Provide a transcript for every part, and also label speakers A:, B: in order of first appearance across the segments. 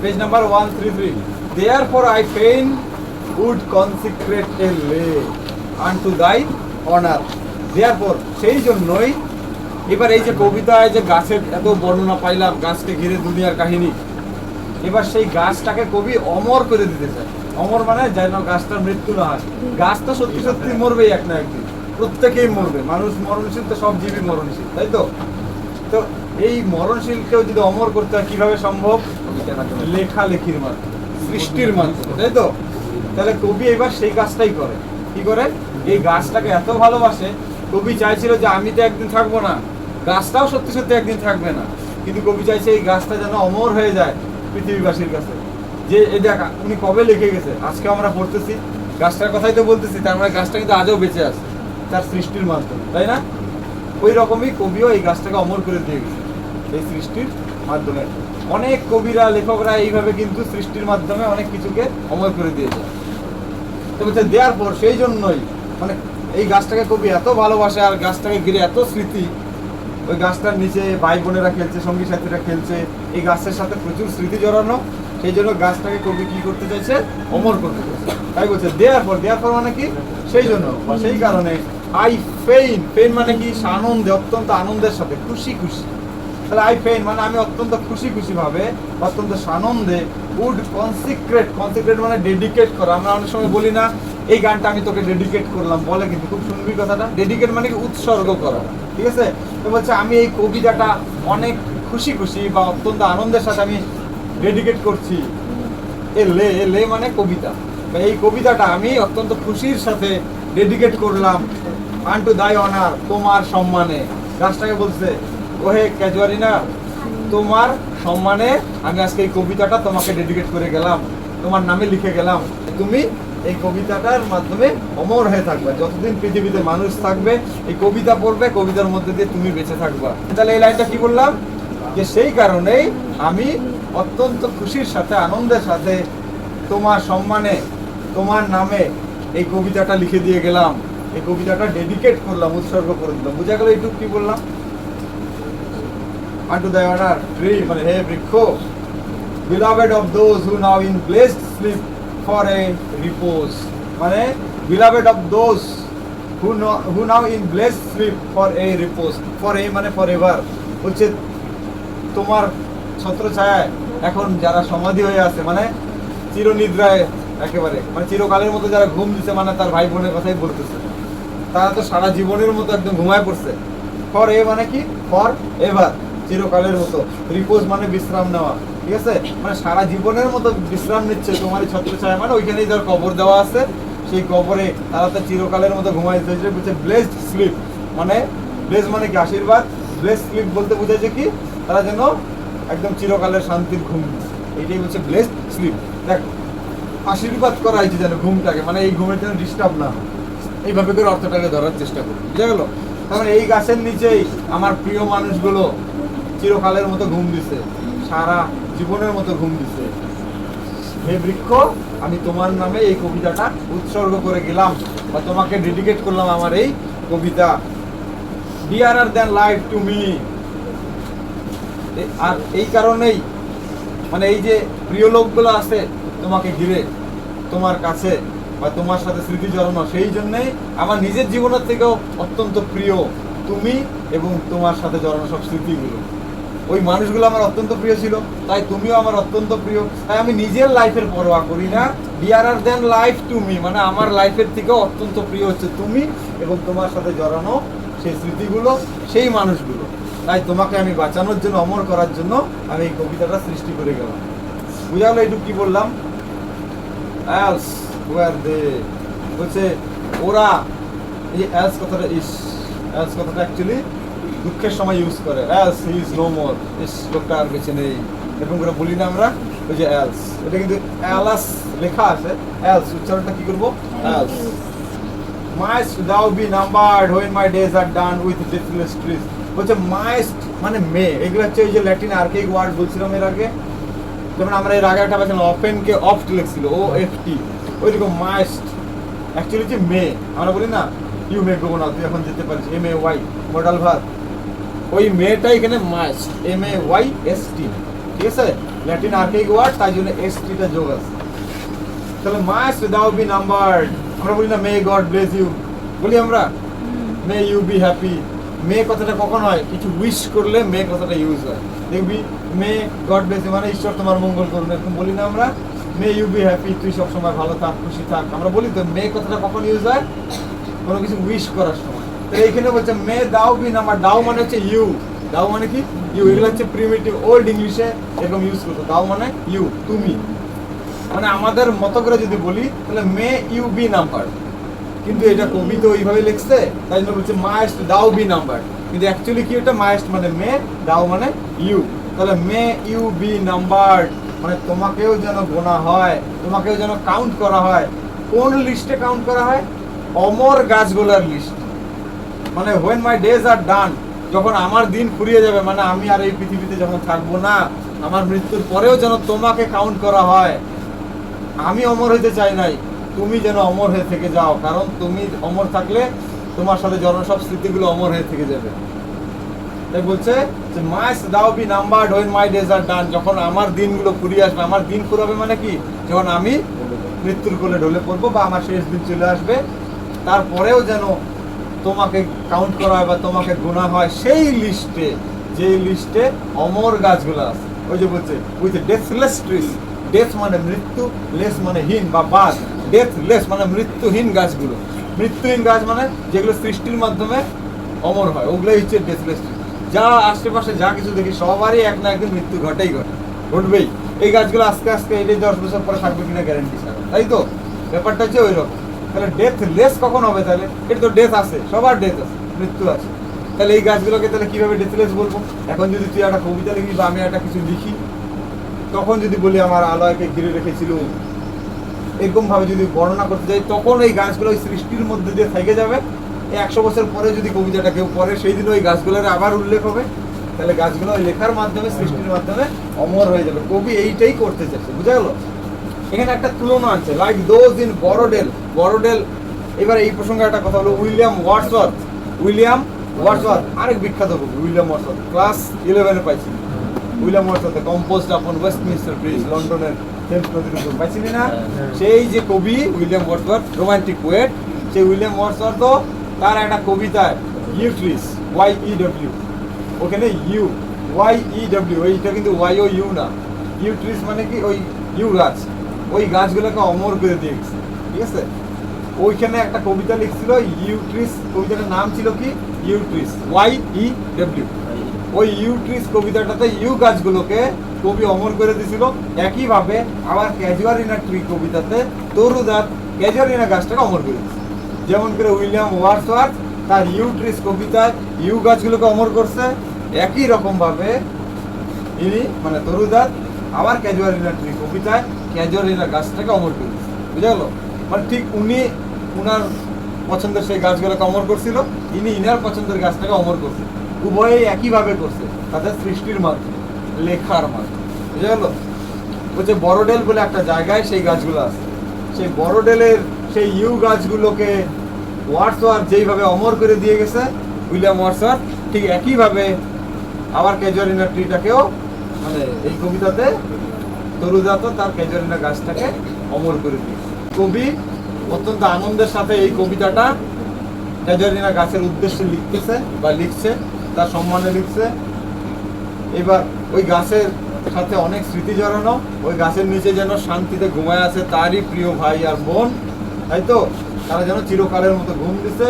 A: Page number 133। Therefore I fain would consecrate a lay unto thy honor. Therefore সেই জন্যই এবার এই যে কবিতায় যে গাছের এত বর্ণনা পাইলাম, গাছকে ঘিরে দুনিয়ার কাহিনী, এবার সেই গাছটাকে কবি অমর করে দিতে চায়। অমর মানে যেন গাছটার মৃত্যু না হয়। গাছ তো সত্যি সত্যি মরবেই এক না একদিন, প্রত্যেকেই মরবে। মানুষ মরণশীল, তো সব জীবই মরণশীল, তাই তো? তো এই মরণশীলকেও যদি অমর করতে হয় কিভাবে সম্ভব? লেখালেখির মাধ্যমে, সৃষ্টির মাধ্যমে, তাই তো? তাহলে কবি এবার সেই কাজটাই করে। কি করে? এই গাছটাকে এত ভালোবাসে, কবি চাইছিল যে আমি তো একদিন থাকবো না, গাছটাও সত্যি সত্যি একদিন থাকবে না, কিন্তু কবি চাইছে এই গাছটা যেন অমর হয়ে যায় পৃথিবীবাসীর কাছে। যে এই দেখা উনি কবে লিখে গেছে, আজকে আমরা পড়তেছি, গাছটার কথাই তো বলতেছি, তার মানে গাছটা কিন্তু আজও বেঁচে আছে তার সৃষ্টির মাধ্যমে, তাই না? ওই রকমই কবিও এই গাছটাকে অমর করে দিয়ে গেছে এই সৃষ্টির মাধ্যমে। অনেক কবিরা, লেখকরা এইভাবে কিন্তু সৃষ্টির মাধ্যমে অনেক কিছুকে অমর করে দিয়েছে। তো বলছে দেওয়ার পর সেই জন্যই মানে এই গাছটাকে কবি এত ভালোবাসে, আর গাছটাকে ঘিরে এত স্মৃতি। ওই গাছটার নিচে ভাই বোনেরা খেলছে, সঙ্গী সাথীরা খেলছে, এই গাছের সাথে প্রচুর স্মৃতি জড়ানো। সেই জন্য গাছটাকে কবি কি করতে চাইছে? অমর করতে চাইছে। তাই বলছে দেওয়ার পর মানে কি? সেই জন্য বা সেই কারণে আই ফেইন, ফেইন মানে কি? আনন্দে, অত্যন্ত আনন্দের সাথে, খুশি খুশি। তাহলে আই ফেইন মানে আমি অত্যন্ত খুশি খুশি ভাবে, অত্যন্ত সানন্দে উড কনসিক্রেট, কনসিক্রেট মানে ডেডিকেট করা। আমরা অনেক সময় বলি না এই গানটা আমি তোকে ডেডিকেট করলাম, বলে কিন্তু খুব শুনবি কথাটা। ডেডিকেট মানে কি? উৎসর্গ করা, ঠিক আছে? তো বলছে আমি এই কবিতাটা অনেক খুশি খুশি বা অত্যন্ত আনন্দের সাথে আমি ডেডিকেট করছি। এ লে মানে কবিতা। এই কবিতাটা আমি অত্যন্ত খুশির সাথে ডেডিকেট করলাম আনটু দাই অনার, তোমার সম্মানে। গাছটাকে বলছে ওহে ক্যাজুয়ালিনা, তোমার সম্মানে আমি আজকে এই কবিতাটা তোমাকে ডেডিকেট করে গেলাম, তোমার নামে লিখে গেলাম। তুমি এই কবিতাটার মাধ্যমে অমর হয়ে থাকবে, যতদিন পৃথিবীতে মানুষ থাকবে এই কবিতা পড়বে, কবিতার মধ্যে দিয়ে তুমি বেঁচে থাকবা। তাহলে এই লাইনটা কি বললাম? যে সেই কারণেই আমি অত্যন্ত খুশির সাথে, আনন্দের সাথে তোমার সম্মানে, তোমার নামে এই কবিতাটা লিখে দিয়ে গেলাম, এই কবিতাটা ডেডিকেট করলাম, উৎসর্গ করে দিলাম। বুঝা গেল এইটুকু কি বললাম? unto thy honor, tree মানে হে বৃক্ষ, beloved of those who now in blessed sleep for a repose, মানে beloved of those who now in blessed sleep for a repose, for a মানে forever, বলছে তোমার ছত্রছায়ায় এখন যারা সমাধি হয়ে আছে, মানে চিরনিদ্রায় একেবারে, মানে চিরকালের মতো যারা ঘুম দিচ্ছে, মানে তার ভাই বোনের কথাই বলতেছে, তারা তো সারা জীবনের মতো একদম ঘুমায় পড়ছে। ফর এ মানে কি? ফর এভার, চিরকালের মতো। রিপোজ মানে বিশ্রাম নেওয়া, ঠিক আছে? মানে সারা জীবনের মতো বিশ্রাম নিচ্ছে তোমার ছত্রছায়া, মানে ওইখানেই যার কবর দেওয়া আছে, সেই কবরে তারা তো চিরকালের মতো ঘুমাইছে। বলছে ব্লেসড স্লিপ, মানে ব্লেস মানে কি? আশীর্বাদ। ব্লেসড স্লিপ বলতে বোঝাচ্ছে কি? তারা যেন একদম চিরকালের শান্তির ঘুম, এইটাই হচ্ছে ব্লেসড স্লিপ। দেখ, আশীর্বাদ করা হয়েছে যেন ঘুমটাকে, মানে এই ঘুমের যেন ডিস্টার্ব না হয়, এইভাবে করে অর্থটাকে ধরার চেষ্টা করি। বুঝা গেল? তারপরে এই গাছের নিচেই আমার প্রিয় মানুষগুলো চিরকালের মতো ঘুম দিছে, সারা জীবনের মতো ঘুম দিছে। হে বৃক্ষ, আমি তোমার নামে এই কবিতাটা উৎসর্গ করে গেলাম, বা তোমাকে ডেডিকেট করলাম আমার এই কবিতা। Dearer than life to me. আর এই কারণেই মানে এই যে প্রিয় লোকগুলো আছে তোমাকে ঘিরে, তোমার কাছে বা তোমার সাথে স্মৃতি জড়ানো, সেই জন্যেই আমার নিজের জীবনের থেকেও অত্যন্ত প্রিয় তুমি এবং তোমার সাথে জড়ানো সব স্মৃতিগুলো। ওই মানুষগুলো আমার অত্যন্ত প্রিয় ছিল, তাই তুমিও আমার অত্যন্ত প্রিয়। তাই আমি নিজের লাইফের পরোয়া করি না। ডিয়ারার দ্যান লাইফ টু মি মানে আমার লাইফের থেকেও অত্যন্ত প্রিয় হচ্ছে তুমি এবং তোমার সাথে জড়ানো সেই স্মৃতিগুলো, সেই মানুষগুলো। তাই তোমাকে আমি বাঁচানোর জন্য, অমর করার জন্য আমি এই কবিতাটা সৃষ্টি করে গেলাম। বুঝা গেল এইটুকু কি বললাম? এলস ওয়ার দে, বলছে ওরা, এই এলস কথাটা, এলস কথাটা অ্যাকচুয়ালি দুঃখের সময় ইউজ করে। Else he is no more, ইস লোকটা আর বেঁচে নেই, এরকম করে বলি না আমরা। ওই যে এলস, এটা কিন্তু এলাস লেখা আছে, এলস উচ্চারণটা কি করবো? Else. Must thou be numbered when my days are done with leafless trees. বলছে মাইস্ট মানে মে, এগুলো হচ্ছে ওই যে ল্যাটিন আর্কেইক ওয়ার্ড বলছিলাম এর আগে, যেমন আমরা এর আগে একটা পাচ্ছিলাম অফেনকে অফট লেখছিল, ও এফ টি, ওইরকম মাইস্ট অ্যাকচুয়ালি যে মে। আমরা বলি না ইউ মে গো না, তুই এখন যেতে পারিস, M A Y modal verb, ওই মেয়েটা এখানে মাইস্ট, M A Y S T, ঠিক আছে? ল্যাটিন আর্কাইক ওয়ার্ড, তাই জন্য এসটিটা যোগ আছে। তাহলে মাস্ট দাও বি নাম্বারড, আমরা বলি না মে গড ব্লেস ইউ, বলি আমরা মে ইউ বি হ্যাপি। মে কথাটা কখন হয়? কিছু উইশ করলে মে কথাটা ইউজ হয়। দেখবি মে গড ব্লেস ইউ মানে ঈশ্বর তোমার মঙ্গল করুন, এরকম বলি না আমরা? মে ইউ বি হ্যাপি, তুই সবসময় ভালো থাক, খুশি থাক, আমরা বলি তো। মে কথাটা কখন ইউজ হয়? কোনো কিছু উইশ করার সময়। তো এইখানে বলছে মে দাও বি নাম্বার, দাও মানে হচ্ছে ইউ, দাও মানে কি ইউ, এগুলো হচ্ছে প্রিমিটিভ ওল্ড ইংলিশে এরকম ইউজ করতো। দাও মানে ইউ, তুমি, মানে আমাদের মতো করে যদি বলি তাহলে মে ইউ বি নাম্বার, কিন্তু এটা কবি তো ওইভাবে লিখছে, তাই জন্য বলছে মাস্ট দাও বি নাম্বার, কিন্তু অ্যাকচুয়ালি কি ওটা? মাস্ট মানে মে, দাও মানে ইউ। তাহলে মে ইউ বি নাম্বার মানে তোমাকেও যেন গোনা হয়, তোমাকেও যেন কাউন্ট করা হয়। কোন লিস্টে কাউন্ট করা হয়? অমর গাছগুলার লিস্ট। মানে when my days are done, যখন আমার দিন ফুরিয়ে যাবে, মানে আমি আর এই পৃথিবীতে যখন থাকবো না, আমার মৃত্যুর পরেও যেন তোমাকে কাউন্ট করা হয়। আমি অমর হইতে চাই নাই, তুমি যেন অমর হয়ে থেকে যাও, কারণ তুমি অমর থাকলে তোমার সাথে সব স্মৃতিগুলো অমর হয়ে থেকে যাবে। তাই বলছে যে must thou be numbered when my days are done, যখন আমার দিনগুলো ফুরিয়ে আসবে। আমার দিন ফুরাবে মানে কি? যখন আমি মৃত্যুর কোলে ঢলে পড়বো বা আমার শেষ দিন চলে আসবে, তারপরেও যেন তোমাকে কাউন্ট করা হয় বা তোমাকে গোনা হয় সেই লিস্টে, যে লিস্টে অমর গাছগুলো আছে। ওই যে বলছে উইথ ডেথলেস ট্রিজ, ডেথ মানে মৃত্যু, লেস মানে হীন বা বাদ, ডেথলেস মানে মৃত্যুহীন গাছগুলো। মৃত্যুহীন গাছ মানে যেগুলো সৃষ্টির মাধ্যমে অমর হয়, ওগুলোই হচ্ছে ডেথলেস ট্রিজ। যা আশেপাশে যা কিছু দেখি সবারই এক না একদিন মৃত্যু ঘটেই ঘটে, ঘটবেই। এই গাছগুলো আস্তে আস্তে এই 10 বছর পরে থাকবে কিনা গ্যারান্টি ছাড়া, তাই তো? ব্যাপারটা হচ্ছে ওই রকম। তাহলে ডেথ লেস কখন হবে? তাহলে এটা তো ডেথ আছে, সবার ডেথ আছে, মৃত্যু আছে। তাহলে এই গাছগুলোকে তাহলে কিভাবে ডেথলেস বলবো? এখন যদি তুই একটা কবিতা লিখি বা আমি একটা কিছু লিখি, তখন যদি বলি আমার আলয়কে ঘিরে রেখেছিল, এরকম ভাবে যদি বর্ণনা করতে যাই, তখন এই গাছগুলো ওই সৃষ্টির মধ্যে দিয়ে থেকে যাবে। 100 বছর পরে যদি কবিতাটা কেউ পড়ে, সেই দিন ওই গাছগুলোর আবার উল্লেখ হবে। তাহলে গাছগুলো ওই লেখার মাধ্যমে, সৃষ্টির মাধ্যমে অমর হয়ে যাবে। কবি এইটাই করতে চাইছে, বুঝা গেল? এখানে একটা তুলনা আছে, লাইক দোজ ইন বড়োডেল। বড়োডেল, এবার এই প্রসঙ্গে একটা কথা হলো, উইলিয়াম ওয়ার্ডসওয়ার্থ। উইলিয়াম ওয়ার্ডসওয়ার্থ আরেক বিখ্যাত কবি, উইলিয়াম ওয়ার্ডসওয়ার্থ, ক্লাস 11-এ পাইছি। উইলিয়াম ওয়ার্ডসওয়ার্থ কম্পোজড আপন ওয়েস্টমিনস্টার ব্রিজ, লন্ডনের থেমস নদীর উপর, পাইছিলি না? সেই যে কবি উইলিয়াম ওয়ার্ডসওয়ার্থ, রোমান্টিক পোয়েট, সেই উইলিয়াম ওয়ার্ডসওয়ার্থ তার একটা কবিতায় ইউট্রিস, YEW, ওখানে ইউ, YEW, এইটা কিন্তু YOU না। ইউট্রিস মানে কি? ওই ইউ গাছ, ওই গাছগুলোকে অমর করে দিয়ে গেছে, ঠিক আছে? ওইখানে একটা কবিতা লিখছিল ইউট্রিস, কবিতাটার নাম ছিল কি? ইউট্রিস, YEW। ওই ইউট্রিস কবিতাটাতে ইউ গাছগুলোকে কবি অমর করে দিয়েছিল। একইভাবে আবার ক্যাজুয়ারিনা ট্রি কবিতাতে তরুদাত ক্যাজুয়ারিনা গাছটাকে অমর করে দিয়েছে। যেমন করে উইলিয়াম ওয়ার্ডসওয়ার্থ তার ইউট্রিস কবিতায় ইউ গাছগুলোকে অমর করছে, একই রকম ভাবে ইনি মানে তরুদাত আবার ক্যাজুয়ারিনা ট্রি কবিতায় ক্যাজুয়ারিনা গাছটাকে অমর করে দিয়েছে, বুঝা গেল? মানে ঠিক উনি উনার পছন্দের সেই গাছগুলোকে অমর করছিল, ইনি ইনার পছন্দের গাছটাকে অমর করছে। উভয়েই একইভাবে করছে, তাদের সৃষ্টির মাধ্যমে, লেখার মাধ্যমে, বুঝা গেল? বলছে বড়োডেল বলে একটা জায়গায় সেই গাছগুলো আছে। সেই বড়োডেলের সেই ইউ গাছগুলোকে ওয়ার্ডসওয়ার্থ যেইভাবে অমর করে দিয়ে গেছে উইলিয়াম ওয়ার্ডসওয়ার্থ, ঠিক একইভাবে আবার ক্যাজুয়ারিনা ট্রিটাকেও, মানে এই কবিতাতে তরুজাত তার ক্যাজুয়ারিনা গাছটাকে অমর করে দিয়েছে। কবি অত্যন্ত আনন্দের সাথে এই কবিতাটা ক্যাজুয়ারিনা গাছের উদ্দেশ্যে লিখতেছে বা লিখছে, তার সম্মানে লিখছে। এবার ওই গাছের সাথে অনেক স্মৃতি জড়ানো, ওই গাছের নিচে যেন শান্তিতে ঘুমায় আছে তারই প্রিয় ভাই আর বোন, তাই তো? তারা যেন চিরকালের মতো ঘুম দিছে।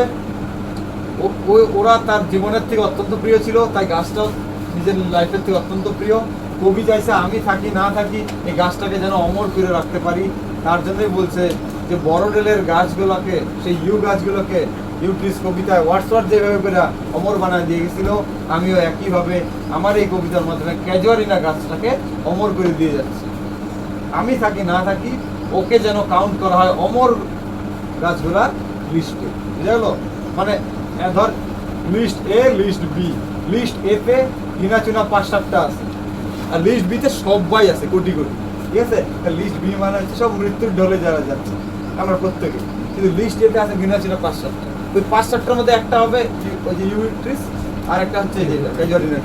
A: ওরা তার জীবনের থেকে অত্যন্ত প্রিয় ছিল, তাই গাছটাও নিজের লাইফের থেকে অত্যন্ত প্রিয়। কবি চাইছে আমি থাকি না থাকি এই গাছটাকে যেন অমর করে রাখতে পারি। তার জন্যই বলছে যে বড়োডেলের গাছগুলোকে, সেই ইউ গাছগুলোকে ইউট্রিস কবিতায় ওয়ার্ডসওয়ার্থ যেভাবে করে অমর বানায় দিয়ে গেছিল, আমিও একইভাবে আমার এই কবিতার মাধ্যমে ক্যাজুয়ারিনা গাছটাকে অমর করে দিয়ে যাচ্ছি। আমি থাকি না থাকি ওকে যেন কাউন্ট করা হয় অমর গাছগুলার লিস্টে, বুঝা গেল? মানে ধর list A, list B, list A তে কিনা চুনা 5-7টা আছে, আর লিস্ট B তে সবাই আছে কোটি কোটি, ঠিক আছে? লিস্ট B মানে হচ্ছে সব মৃত্যুর ঢলে যারা যাচ্ছে আমরা প্রত্যেকে, কিন্তু লিস্ট A তে আছে কিনা চুনা 5-7টা। ওই 5-7টার মধ্যে একটা হবে ওই যে ইউট্রিস, আর একটা হচ্ছে ক্যাজুয়ারিনা।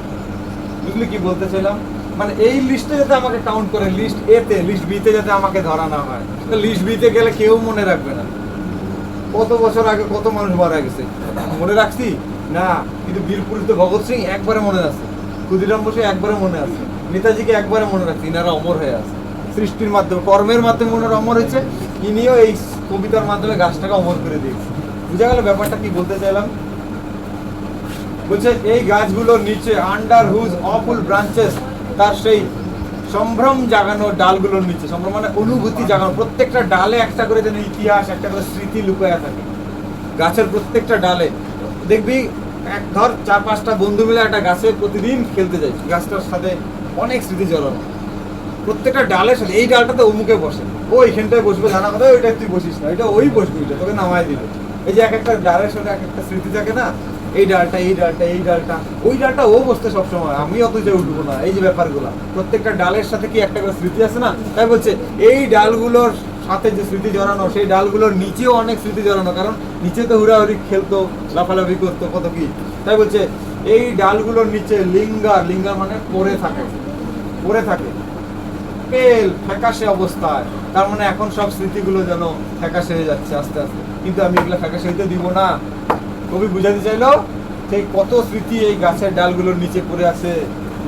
A: বুঝলি কি বলতে চাইলাম? মানে এই লিস্টে যাতে আমাকে কাউন্ট করে, লিস্ট এ তে, লিস্ট বি তে যাতে আমাকে ধরা না হয়। তো লিস্ট বি তে গেলে কেউ মনে রাখবে না কত বছর আগে কত মানুষ মারা গেছে, মনে রাখছি না। কিন্তু বীর পুরুষ ভগৎ সিং একবারে মনে আছে, ক্ষুদিরাম বসু একবারে মনে আছে, নেতাজিকে একবারে মনে রাখছি। ইনারা অমর হয়ে আছে সৃষ্টির মাধ্যমে, কর্মের মাধ্যমে ওনারা অমর হয়েছে। ইনিও এই কবিতার মাধ্যমে গাছটাকে অমর করে দিয়েছে। বুঝা গেল ব্যাপারটা কি বলতে চাইলাম? বলছে এই গাছগুলোর নিচে, আন্ডার হুজ অফুল ব্রাঞ্চেস, তার সেই সম্ভ্রম জাগানো ডালগুলোর নিচে, সম্ভ্রম মানে অনুভূতি জাগানো, প্রত্যেকটা ডালে একটা করে যেন ইতিহাস, একটা করে স্মৃতি লুকায়া থাকে। গাছের প্রত্যেকটা ডালে দেখবি, এক ধর 4-5টা বন্ধু মিলে একটা গাছে প্রতিদিন খেলতে যাই, গাছটার সাথে অনেক স্মৃতি জড়ানো, প্রত্যেকটা ডালের সাথে। এই ডালটাতে অমুকে বসে, ও এইখানটায় বসবে, জানা কথা ওইটা তুই বসিস না, এটা ওই বসবি, এটা তোকে নামায় দিবে। এই যে এক একটা ডালের সাথে এক একটা স্মৃতি থাকে না, এই ডালটা, এই ডালটা, এই ডালটা, ওই ডালটা ও বসতে সবসময়, আমি অত যে উঠবো না। এই যে ব্যাপারগুলো, প্রত্যেকটা ডালের সাথে কি একটা করে স্মৃতি আছে না, তাই বলছে এই ডালগুলোর সাথে যে স্মৃতি জড়ানো, সেই ডালগুলোর নিচেও অনেক স্মৃতি জড়ানো, কারণ নিচে তো হুড়াহুড়ি খেলতো, লাফালাফি করতো, কত কি। তাই বলছে এই ডালগুলোর নিচে লিঙ্গার, লিঙ্গার মানে পড়ে থাকে, পড়ে থাকে পেল ফ্যাকাশে অবস্থায়। তার মানে এখন সব স্মৃতিগুলো যেন ফ্যাকাশে হয়ে যাচ্ছে আস্তে আস্তে, কিন্তু আমি এগুলো ফ্যাকাশে হইতে দিব না। কবি বুঝাতে চাইলো সেই কত স্মৃতি এই গাছের ডালগুলোর নিচে পড়ে আছে।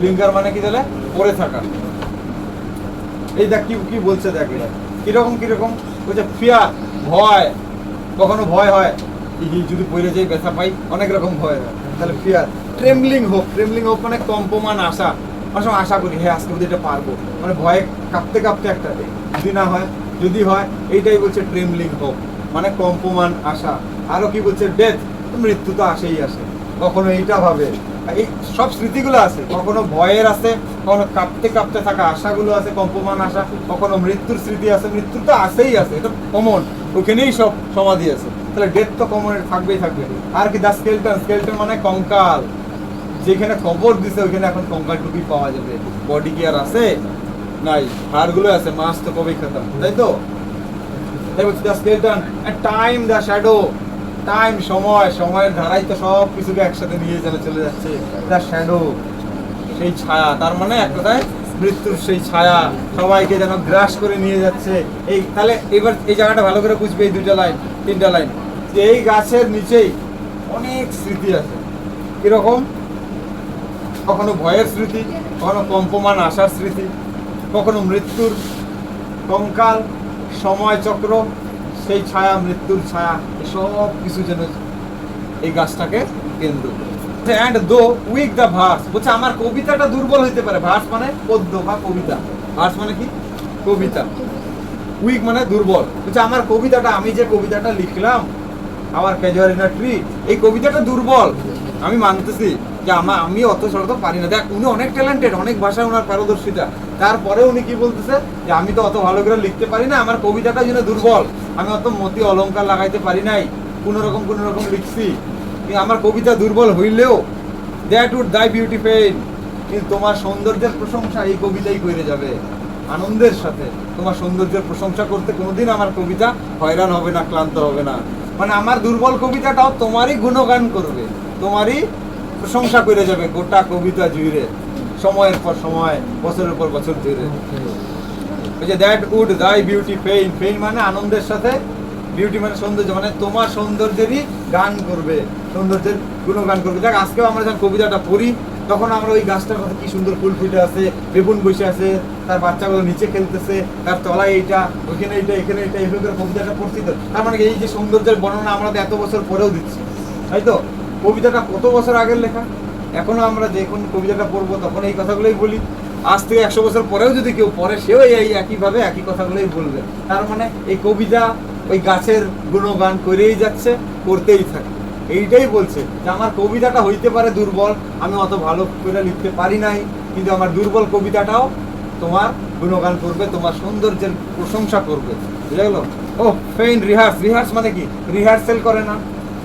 A: লিঙ্গার মানে কি তাহলে পড়ে থাকা। এই দেখ কি বলছে, দেখ কিরকম কিরকম বলছে, ফিয়ার ভয়, কখনো ভয় হয় যদি পড়ে যাই ব্যথা পাই, অনেক রকম ভয় হয়, তাহলে fear. Trembling hope, trembling hope মানে কম্পমান আশা, অনেক সময় আশা করি হ্যাঁ আজকে এটা পারবো, মানে ভয়ে কাঁপতে কাঁপতে একটা, যদি না হয়, যদি হয়, এইটাই বলছে ট্রেমলিং হোপ মানে কম্পমান আশা। আরো কি বলছে, ডেথ, মৃত্যু তো আসেই আসে, কখনো এইটা ভাবে, এই সব স্মৃতিগুলো আছে, কখনো ভয়ের আছে, কখনো কাঁপতে কাঁপতে থাকা আশাগুলো আছে, কম্পমান আশা, কখনো মৃত্যুর স্মৃতি আছে, মৃত্যু তো আসেই আছে, এটা কমন, ওখানেই সব সমাধি আছে। তাহলে ডেথ তো কমন থাকবেই থাকবে। আর কি, দা স্কেলটন, স্কেলটন মানে কঙ্কাল, যেখানে কবর দিছে ওইখানে এখন কঙ্কাল টুকি পাওয়া যাবে, বডি কি আর আছে? নাই, হাড়গুলো আছে, মাছ তো কবেই খেতাম, তাই তো। তাই বলছি দা স্কেলটন, টাইম দা শ্যাডো, টাইম সময়, সময়ের ধারাই তো সব কিছুকে একসাথে নিয়ে যেন চলে যাচ্ছে। দা শ্যাডো সেই ছায়া, তার মানে এক কথায় মৃত্যুর সেই ছায়া সবাইকে যেন গ্রাস করে নিয়ে যাচ্ছে। এই তাহলে এবার এই জায়গাটা ভালো করে বুঝবে, এই 2টা লাইন 3টা লাইন, যে এই গাছের নিচেই অনেক স্মৃতি আছে। কিরকম, কখনো ভয়ের স্মৃতি, কখনো কম্পমান আশার স্মৃতি, কখনো মৃত্যুর কঙ্কাল, সময় চক্র, সেই ছায়া, মৃত্যুর ছায়া, সব কিছু যেন এই গাছটাকে কেন্দ্র। অ্যান্ড দো উইক দ্য ভার্স, বলছে আমার কবিতাটা দুর্বল হইতে পারে, ভার্স মানে পদ্য বা কবিতা, ভার্স মানে কি কবিতা, উইক মানে দুর্বল। বলছে আমার কবিতাটা, আমি যে কবিতাটা লিখলাম, আমার ক্যাজুয়ালিনা ট্রি, এই কবিতাটা দুর্বল, আমি মানতেছি যে আমি অত শর্ত পারি না। দেখ উনি অনেক ট্যালেন্টেড, অনেক ভাষায় ওনার পারদর্শিতা, তারপরে উনি কি বলতেছে যে আমি তো অত ভালো করে লিখতে পারি না, আমার কবিতাটা যেন দুর্বল, আমি অত মতি অলংকার লাগাইতে পারি নাই, কোনো রকম লিখছি, কিন্তু আমার কবিতা দুর্বল হইলেও দ্যাট উড দাই বিউটি পেইন, কিন্তু তোমার সৌন্দর্যের প্রশংসা এই কবিতাই করে যাবে আনন্দের সাথে। তোমার সৌন্দর্যের প্রশংসা করতে কোনোদিন আমার কবিতা হয়রান হবে না, ক্লান্ত হবে না। মানে আমার দুর্বল কবিতাটাও তোমারই গুণগান করবে, তোমারই প্রশংসা করে যাবে গোটা কবিতা জুড়ে, সময়ের পর সময়, বছরের পর বছর জুড়ে। ওই যে দ্যাট উড দাই বিউটি পেইন, পেইন মানে আনন্দের সাথে, বিউটি মানে সৌন্দর্য, মানে তোমার সৌন্দর্যেরই গান করবে, সৌন্দর্যের গুণগান করবে। দেখ আজকেও আমরা যখন কবিতাটা পড়ি, তখন আমরা ওই গাছটার কথা, কি সুন্দর ফুল ফুটে আছে, বেগুন বসে আছে, তার বাচ্চাগুলো নিচে খেলতেছে, তার তলায় এইটা, ওইখানে এইটা, এখানে এইটা, এইভাবে কবিতাটা পড়ছি তো। তার মানে এই যে সৌন্দর্যের বর্ণনা আমরা তো এত বছর পরেও দিচ্ছি, তাই তো। কবিতাটা কত বছর আগের লেখা, এখনো আমরা যখন কবিতাটা পড়বো তখন এই কথাগুলোই বলি। আজ থেকে 100 বছর পরেও যদি কেউ পড়ে, সেও এই একইভাবে একই কথাগুলোই বলবে। তার মানে এই কবিতা ওই গাছের গুণগান করেই যাচ্ছে, করতেই থাকে। এইটাই বলছে যে আমার কবিতাটা হইতে পারে দুর্বল, আমি অত ভালো করে লিখতে পারি নাই, কিন্তু আমার দুর্বল কবিতাটাও তোমার গুণগান করবে, তোমার সৌন্দর্যের প্রশংসা করবে। বুঝা গেল? ও ফেইন রিহার্স, রিহার্স মানে কি, রিহার্সেল করে না,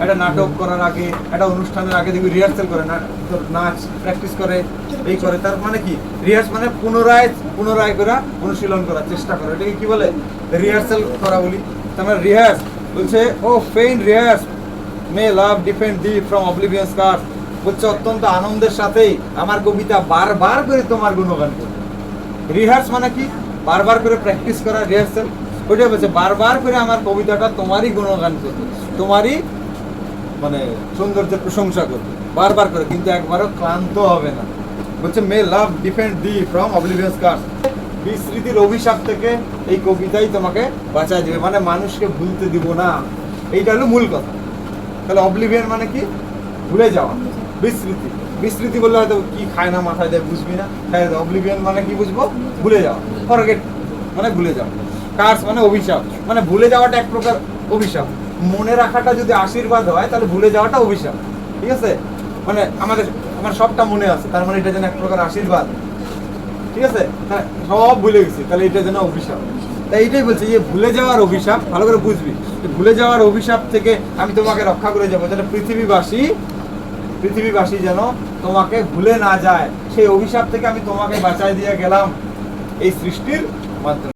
A: একটা নাটক করার আগে, একটা অনুষ্ঠানের আগে দেখবি রিহার্সেল করে না, তোর নাচ প্র্যাকটিস করে, এই করে। তার মানে কি, রিহার্স মানে পুনরায় করা, অনুশীলন করার চেষ্টা করা, এটাকে কি বলে, রিহার্সেল করা বলি। তার মানে রিহার্স বলছে, O fain rehearse may love defend thee from oblivion scar, বলছে অত্যন্ত আনন্দের সাথেই আমার কবিতা বারবার করে তোমার গুণগান করবে। রিহার্স মানে কি? বারবার করে প্র্যাকটিস করা, রিহার্সাল। ওইটা বলছে বারবার করে আমার কবিতাটা তোমারই গুণগান করবে, তোমারই মানে সৌন্দর্যের প্রশংসা করবে বারবার করে, কিন্তু একবারও ক্লান্ত হবে না। বলছে may love defend thee from oblivious curse, বিস্মৃতির অভিশাপ থেকে এই কবিতাই তোমাকে বাঁচায় দেবে, মানে মানুষকে ভুলতে দিব না। এইটা হলো মূল কথা। তাহলে অবলিভিয়ান মানে কি? ভুলে যাওয়া। বিস্মৃতি, বিস্মৃতি বললে হয়তো কি খায় না মাথায় দেয় বুঝবি না। অবলিভিয়ান মানে কি বুঝবো? ভুলে যাওয়া। ফরগেট মানে ভুলে যাওয়া। কার্স মানে অভিশাপ, মানে ভুলে যাওয়াটা এক প্রকার অভিশাপ। মনে রাখাটা যদি আশীর্বাদ হয় তাহলে ভুলে যাওয়াটা অভিশাপ। ঠিক আছে? মানে আমার সবটা মনে আছে, তার মানে এটা যেন এক প্রকার আশীর্বাদ। ঠিক আছে? হ্যাঁ, সব ভুলে গেছি, তাহলে এটা যেন অভিশাপ। তাই এইটাই বলছে যে ভুলে যাওয়ার অভিশাপ, ভালো করে বুঝবি, ভুলে যাওয়ার অভিশাপ থেকে আমি তোমাকে রক্ষা করে যাবো, যেন পৃথিবীবাসী যেন তোমাকে ভুলে না যায়, সেই অভিশাপ থেকে আমি তোমাকে বাঁচাই দিয়ে গেলাম এই সৃষ্টির মাধ্যমে।